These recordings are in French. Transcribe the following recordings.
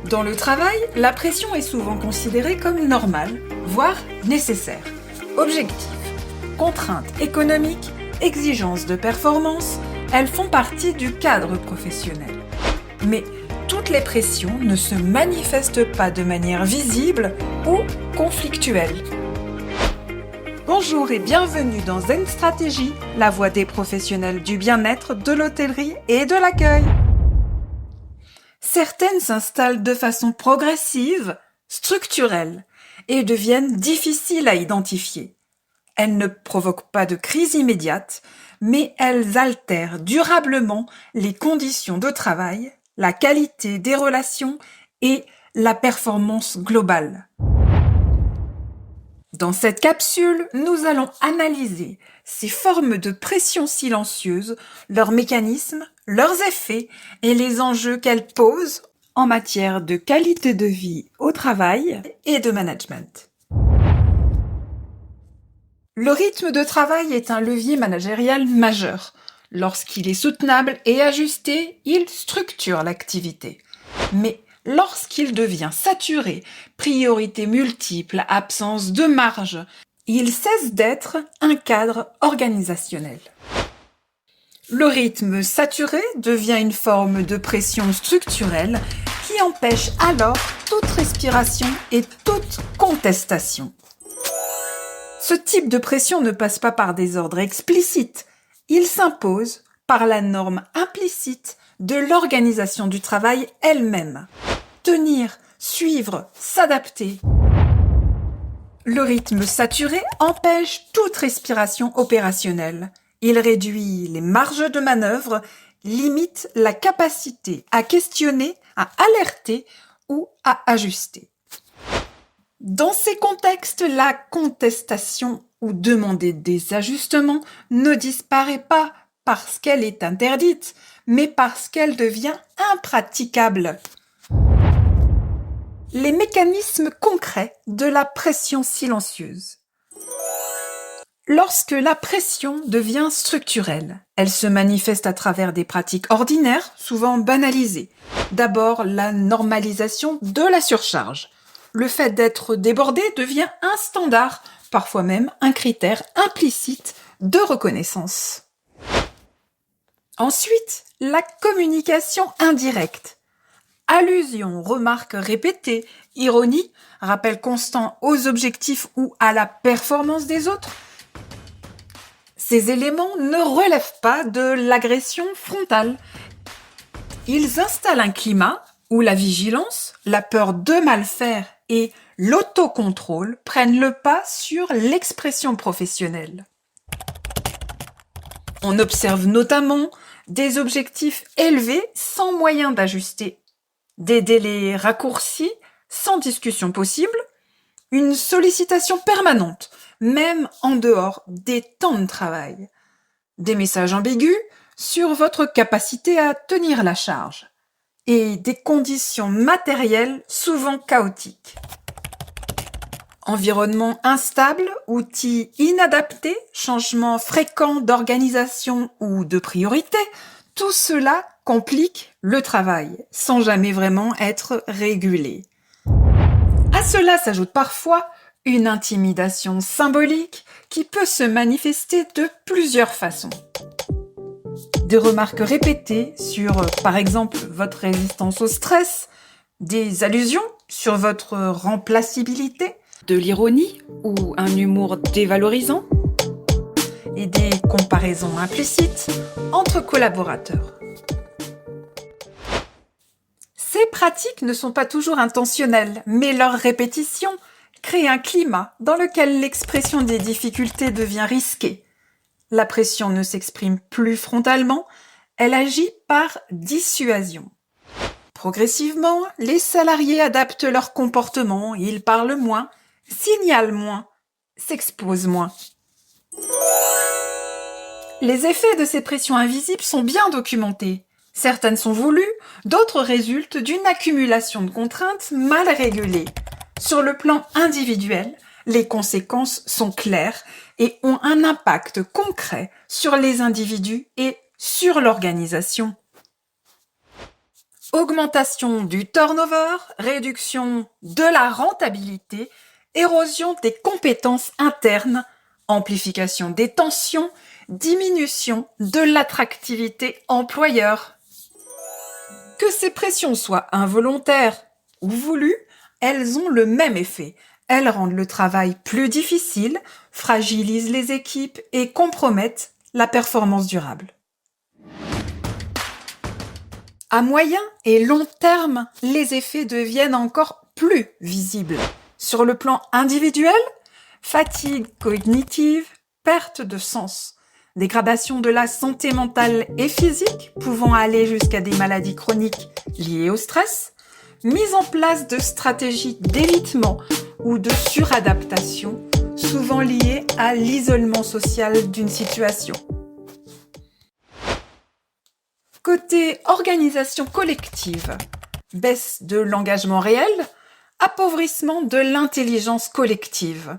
Dans le travail, la pression est souvent considérée comme normale, voire nécessaire. Objectifs, contraintes économiques, exigences de performance, elles font partie du cadre professionnel. Mais toutes les pressions ne se manifestent pas de manière visible ou conflictuelle. Bonjour et bienvenue dans Zen Stratégie, la voie des professionnels du bien-être, de l'hôtellerie et de l'accueil. Certaines s'installent de façon progressive, structurelle, et deviennent difficiles à identifier. Elles ne provoquent pas de crise immédiate, mais elles altèrent durablement les conditions de travail, la qualité des relations et la performance globale. Dans cette capsule, nous allons analyser ces formes de pression silencieuse, leurs mécanismes, leurs effets et les enjeux qu'elles posent en matière de qualité de vie au travail et de management. Le rythme de travail est un levier managérial majeur. Lorsqu'il est soutenable et ajusté, il structure l'activité. Mais lorsqu'il devient saturé, priorités multiples, absence de marge, il cesse d'être un cadre organisationnel. Le rythme saturé devient une forme de pression structurelle qui empêche alors toute respiration et toute contestation. Ce type de pression ne passe pas par des ordres explicites, il s'impose par la norme implicite de l'organisation du travail elle-même. Tenir, suivre, s'adapter. Le rythme saturé empêche toute respiration opérationnelle. Il réduit les marges de manœuvre, limite la capacité à questionner, à alerter ou à ajuster. Dans ces contextes, la contestation ou demander des ajustements ne disparaît pas parce qu'elle est interdite, mais parce qu'elle devient impraticable. Les mécanismes concrets de la pression silencieuse. Lorsque la pression devient structurelle, elle se manifeste à travers des pratiques ordinaires, souvent banalisées. D'abord, la normalisation de la surcharge. Le fait d'être débordé devient un standard, parfois même un critère implicite de reconnaissance. Ensuite, la communication indirecte. Allusion, remarques répétées, ironie, rappel constant aux objectifs ou à la performance des autres. Ces éléments ne relèvent pas de l'agression frontale. Ils installent un climat où la vigilance, la peur de mal faire et l'autocontrôle prennent le pas sur l'expression professionnelle. On observe notamment des objectifs élevés sans moyen d'ajuster, des délais raccourcis sans discussion possible, une sollicitation permanente, même en dehors des temps de travail, des messages ambigus sur votre capacité à tenir la charge, et des conditions matérielles souvent chaotiques. Environnement instable, outils inadaptés, changements fréquents d'organisation ou de priorité, tout cela complique le travail, sans jamais vraiment être régulé. À cela s'ajoute parfois une intimidation symbolique qui peut se manifester de plusieurs façons. Des remarques répétées sur, par exemple, votre résistance au stress, des allusions sur votre remplaçabilité, de l'ironie ou un humour dévalorisant, et des comparaisons implicites entre collaborateurs. Ces pratiques ne sont pas toujours intentionnelles, mais leur répétition crée un climat dans lequel l'expression des difficultés devient risquée. La pression ne s'exprime plus frontalement, elle agit par dissuasion. Progressivement, les salariés adaptent leur comportement, ils parlent moins, signalent moins, s'exposent moins. Les effets de ces pressions invisibles sont bien documentés. Certaines sont voulues, d'autres résultent d'une accumulation de contraintes mal régulées. Sur le plan individuel, les conséquences sont claires et ont un impact concret sur les individus et sur l'organisation. Augmentation du turnover, réduction de la rentabilité, érosion des compétences internes, amplification des tensions, diminution de l'attractivité employeur. Que ces pressions soient involontaires ou voulues, elles ont le même effet. Elles rendent le travail plus difficile, fragilisent les équipes et compromettent la performance durable. À moyen et long terme, les effets deviennent encore plus visibles. Sur le plan individuel, fatigue cognitive, perte de sens, dégradation de la santé mentale et physique, pouvant aller jusqu'à des maladies chroniques liées au stress, mise en place de stratégies d'évitement ou de suradaptation, souvent liées à l'isolement social d'une situation. Côté organisation collective, baisse de l'engagement réel, appauvrissement de l'intelligence collective,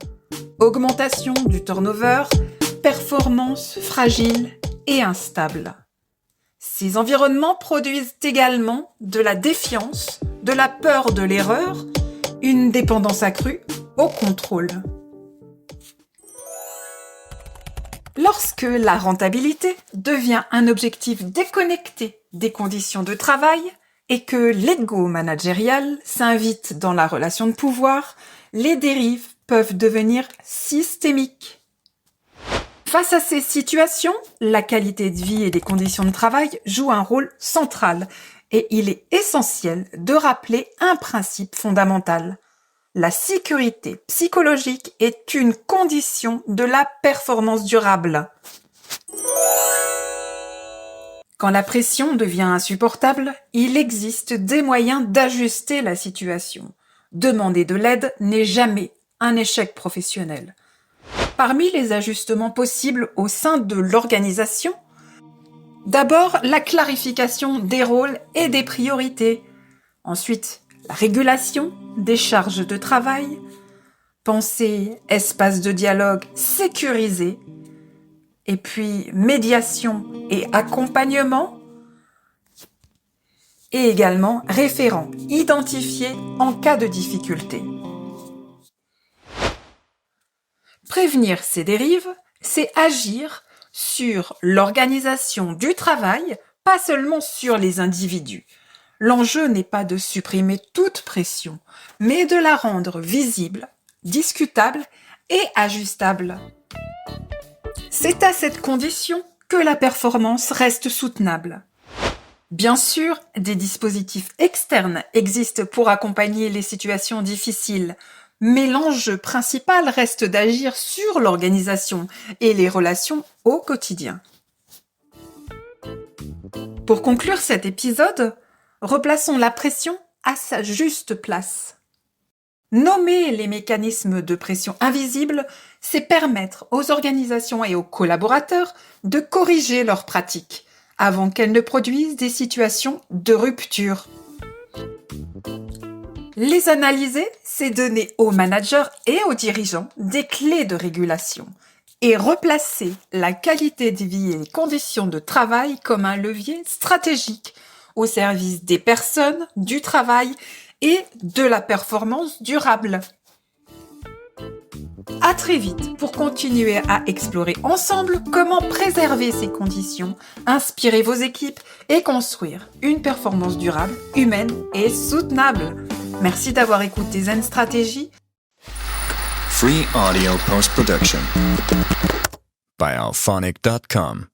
augmentation du turnover, performance fragile et instable. Ces environnements produisent également de la défiance, de la peur de l'erreur, une dépendance accrue au contrôle. Lorsque la rentabilité devient un objectif déconnecté des conditions de travail et que l'ego managérial s'invite dans la relation de pouvoir, les dérives peuvent devenir systémiques. Face à ces situations, la qualité de vie et les conditions de travail jouent un rôle central et il est essentiel de rappeler un principe fondamental. La sécurité psychologique est une condition de la performance durable. Quand la pression devient insupportable, il existe des moyens d'ajuster la situation. Demander de l'aide n'est jamais un échec professionnel. Parmi les ajustements possibles au sein de l'organisation, d'abord la clarification des rôles et des priorités. Ensuite, la régulation des charges de travail, penser espace de dialogue sécurisé, et puis médiation et accompagnement, et également référent identifié en cas de difficulté. Prévenir ces dérives, c'est agir sur l'organisation du travail, pas seulement sur les individus. L'enjeu n'est pas de supprimer toute pression, mais de la rendre visible, discutable et ajustable. C'est à cette condition que la performance reste soutenable. Bien sûr, des dispositifs externes existent pour accompagner les situations difficiles, mais l'enjeu principal reste d'agir sur l'organisation et les relations au quotidien. Pour conclure cet épisode, replaçons la pression à sa juste place. Nommer les mécanismes de pression invisibles, c'est permettre aux organisations et aux collaborateurs de corriger leurs pratiques avant qu'elles ne produisent des situations de rupture. Les analyser, c'est donner aux managers et aux dirigeants des clés de régulation et replacer la qualité de vie et les conditions de travail comme un levier stratégique au service des personnes, du travail et de la performance durable. À très vite pour continuer à explorer ensemble comment préserver ces conditions, inspirer vos équipes et construire une performance durable, humaine et soutenable. Merci d'avoir écouté Zen Stratégie. Free audio post-production by alphonic.com